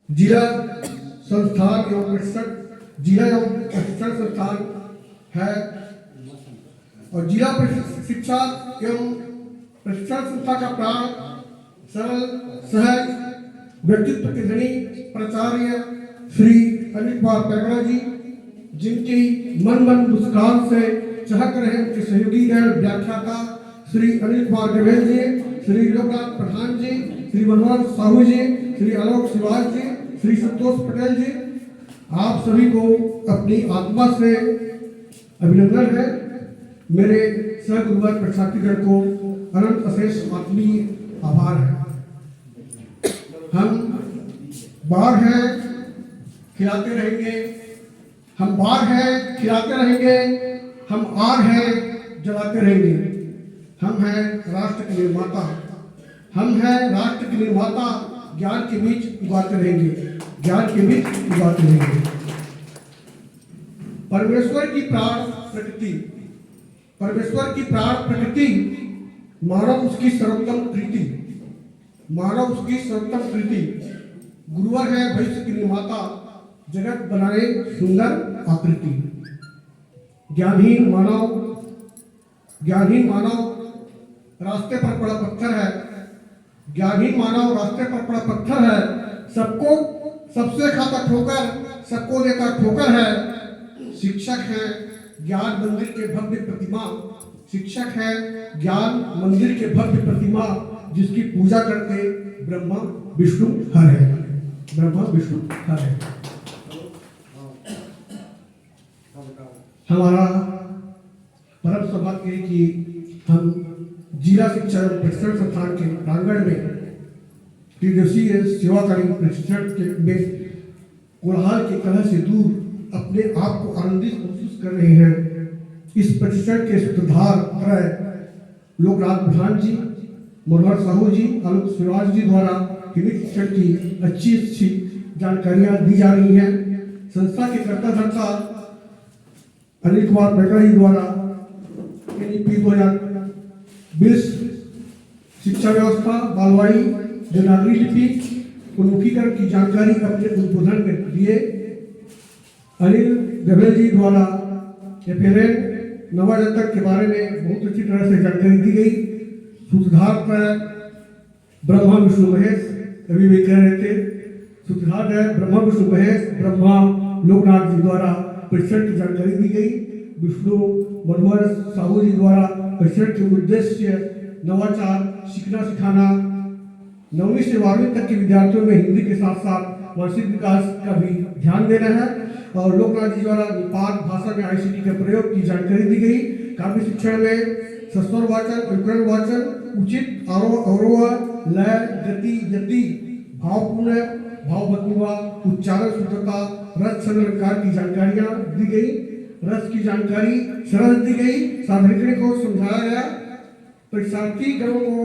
जिला संस्थान एवं प्रशिक्षण जिला एवं प्रशिक्षण संस्थान है और जिला शिक्षा एवं प्रशिक्षण संस्था का प्राण सरल सहज व्यक्तित्व के धनी प्राचार्य श्री अनिल कुमार पेगड़ा जी, जिनकी मन मुस्कान से चहक रहे उनके सहयोगी व्याख्याता श्री अनिल कुमार गवेल जी, श्री लोकनाथ प्रधान जी, श्री मनोहर साहू जी, श्री आलोक शिवाज जी, श्री संतोष पटेल जी, आप सभी को अपनी आत्मा से अभिनंदन है। मेरे सह गुरुवर प्रशांतिगण को अनंत अशेष आत्मीय आभार है। हम बार हैं खिलाते रहेंगे, हम बार हैं खिलाते रहेंगे, हम आर हैं जलाते रहेंगे। हम हैं राष्ट्र के निर्माता, हम हैं राष्ट्र के निर्माता, ज्ञान के बीच उगाते रहेंगे, ज्ञान के बीच उगाते रहेंगे। परमेश्वर की प्राण प्रकृति, परमेश्वर की प्राण प्रकृति, मानव उसकी सर्वोत्तम कृति, मानव उसकी सर्वोत्तम कृति। गुरुवर है भविष्य की निर्माता, जगत बनाए सुंदर आकृति। ज्ञानहीन मानव रास्ते पर पड़ा पत्थर है, ज्ञानहीन मानव रास्ते पर पड़ा पत्थर है। सबको सबसे खाता ठोकर, सबको देता ठोकर है। शिक्षक है ज्ञान मंदिर के भव्य प्रतिमा, शिक्षक है ज्ञान मंदिर के भव्य प्रतिमा, जिसकी पूजा करके ब्रह्मा विष्णु हर है, ब्रह्मा विष्णु हर है। हमारा परम सौभाग्य है कि हम जिला शिक्षा एवं प्रशिक्षण संस्थान के प्रांगण में त्रिदिवसीय सेवाकालीन प्रशिक्षण में कोलाहल के कलह से दूर अपने आप को आनंदित महसूस कर रहे हैं। इस प्रशिक्षण के सूत्रधार लोकनाथ प्रधान जी, मनोहर साहू जी, आलोक शिवाज जी द्वारा हिंदी शिक्षण की अच्छी जानकारियां दी जा रही हैं। संस्था के कर्ता धर्ता अनिल कुमार पेगड़ा जी द्वारा NEP 2020 शिक्षा व्यवस्था बालवाड़ी देवनागरी लिपि उन्मुखीकरण की जानकारी अपने उद्बोधन में दिए। अनिल गवेल जी द्वारा FLN नवाजातक के बारे में बहुत अच्छी तरह से जानकारी दी गई। सूत्रधार ब्रह्मा विष्णु महेश, अभी भी कह रहे थे, सूत्रधार है ब्रह्मा विष्णु महेश, ब्रह्मा लोकनाथ जी द्वारा प्रशिक्षण की जानकारी दी गई। विष्णु मनोहर साहू जी द्वारा प्रशिक्षण के उद्देश्य नवाचार, सीखना सिखाना, 9वीं से 12वीं तक के विद्यार्थियों में हिंदी के साथ साथ मानसिक विकास का भी ध्यान देना है। और लोकनाथ जी द्वारा नेपाल भाषा में ICT के प्रयोग की जानकारी दी गई। काव्य शिक्षण में सस्वर वाचन, व्याकरण वाचन, उचित अवरोह, लय, गति, यति, भावपूर्ण, भावभंगुआ, उच्चारण शुद्धता, रस संलग्नकार की जानकारियां दी गई। रस की जानकारी सरल दी गई, साधकीकरण को समझाया गया। परीक्षार्थी गणों को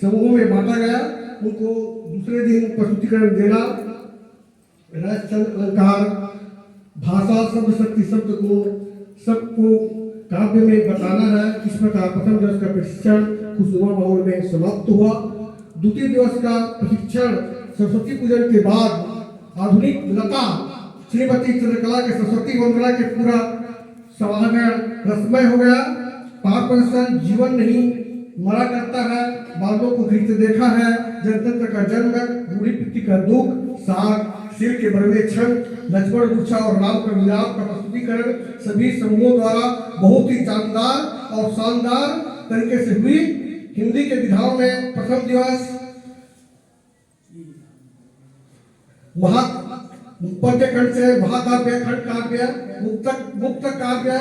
समूहों में बांटा गया, उनको दूसरे दिन प्रस्तुतिकरण देना। रस चंद अलंकार, भाषा, शब्द शक्ति, शब्द को सबको काव्य में बताना है। इस प्रकार प्रथम दिवस का प्रशिक्षण खुशनुमा माहौल में समाप्त हुआ। द्वितीय दिवस का प्रशिक्षण सरस्वती पूजन के बाद आधुनिक लता श्रीमती चंद्रकला के सरस्वती वंदना के पूरा सभागण रसमय हो गया। पाप प्रदर्शन जीवन नहीं मरा करता है, बालों को खींचते देखा है, जनतंत्र का जन्म, बूढ़ी पिट्टी का दुख, साग, सिर के बरवे क्षण, लक्ष्मण गुच्छा और राम का मिलाप का प्रस्तुतिकरण सभी समूहों द्वारा बहुत ही जानदार और शानदार तरीके से हुई। हिंदी के विधाओं में प्रथम दिवस पद्य खंड से महाकाव्य, खंड काव्य, मुक्त काव्य,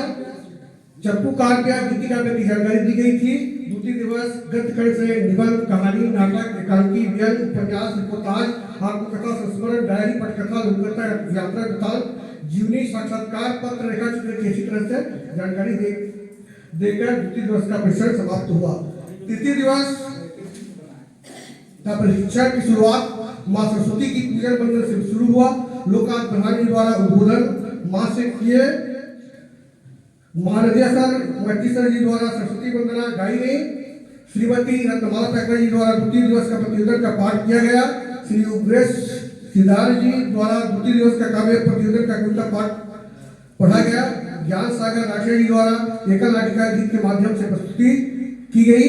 चप्पू काव्य, गीति काव्य की जानकारी दी गई थी। द्वितीय दिवस गद्य खंड से निबंध, कहानी, नाटक, एकांकी, व्यंग, उपन्यास, रिपोर्टाज, आत्मकथा, संस्मरण, डायरी, पटकथा, लोककथा, यात्रा वृत्तांत, जीवनी, साक्षात्कार, पत्र, रेखा चित्र की अच्छी तरह से जानकारी देकर द्वितीय दिवस का प्रशिक्षण समाप्त हुआ। तृतीय दिवस का प्रशिक्षण की शुरुआत माँ सरस्वती की पूजन मंत्र से शुरू हुआ। लोकनाथ प्रधान जी द्वारा उद्बोधन माँ से किए। महानदिया सर, मट्टी सर जी द्वारा सरस्वती वंदना गाई गई। श्रीमती रत्नमाला पेगड़ा जी द्वारा द्वितीय दिवस का प्रतिवेदन का पाठ किया गया। श्री उग्रेश सिद्धार्थ जी द्वारा द्वितीय दिवस का काव्य प्रतिवेदन का कविता पाठ पढ़ा गया। ज्ञान सागर राठौर जी द्वारा एकल नाटिका गीत के माध्यम से प्रस्तुति की गई।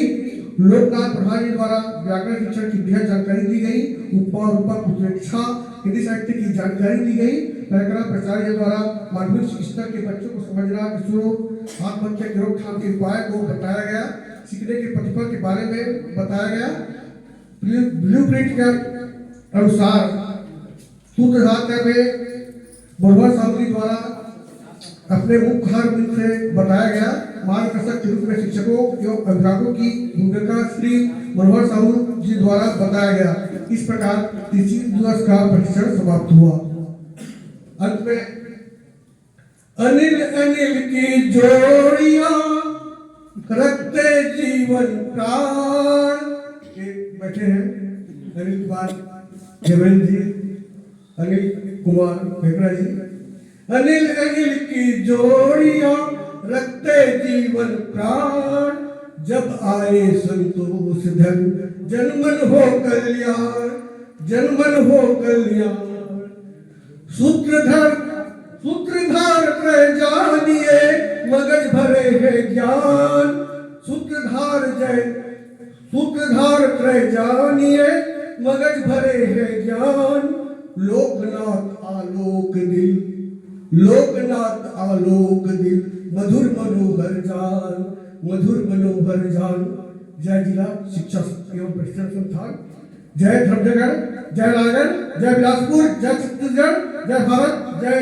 लोकनाथ प्रधान जी द्वारा व्याकरण शिक्षण की बेहद जानकारी दी गई। रूपक उत्प्रेक्षा हिंदी साहित्य की जानकारी दी गई। कार्यक्रम प्राचार्य द्वारा माध्यमिक स्तर के बच्चों को समझना, किशोरों आत्महत्या की रोकथाम के उपाय को बताया गया। सीखने के प्रतिफल के बारे में बताया गया। ब्लूप्रिंट के अनुसार सूत्रधार में मनोहर साहू जी द्वारा अपने मुख्य से बताया गया। मार्गदर्शक के रूप में शिक्षकों एवं अभिभावकों की भूमिका श्री मनोहर साहू जी द्वारा बताया गया। इस प्रकार 30 दिवस का प्रशिक्षण समाप्त हुआ। अंत में अनिल अनिल की जोड़ियां रखते जीवन प्राण के बैठे हैं अनिल कुमार देवेंद्र जी, अनिल कुमार भेकरा जी। अनिल अनिल की जोड़ियां रखते जीवन प्राण, जब आए संतोष धन जन्मन हो कल्याण, जन्मन हो कल्याण। सूत्रधार त्रय जानिए मगज भरे है ज्ञान, सूत्रधार त्रय जानिए मगज भरे है ज्ञान। लोकनाथ आलोक दिल, लोकनाथ आलोक दिल, मधुर मनोहर जान, मधुर मनोहर जान। जय जिला शिक्षा एवं प्रशिक्षण संस्थान, जय धर्मजगढ़, जय रायगढ़, जय बिलासपुर, जय छत्तीसगढ़, जय भारत, जय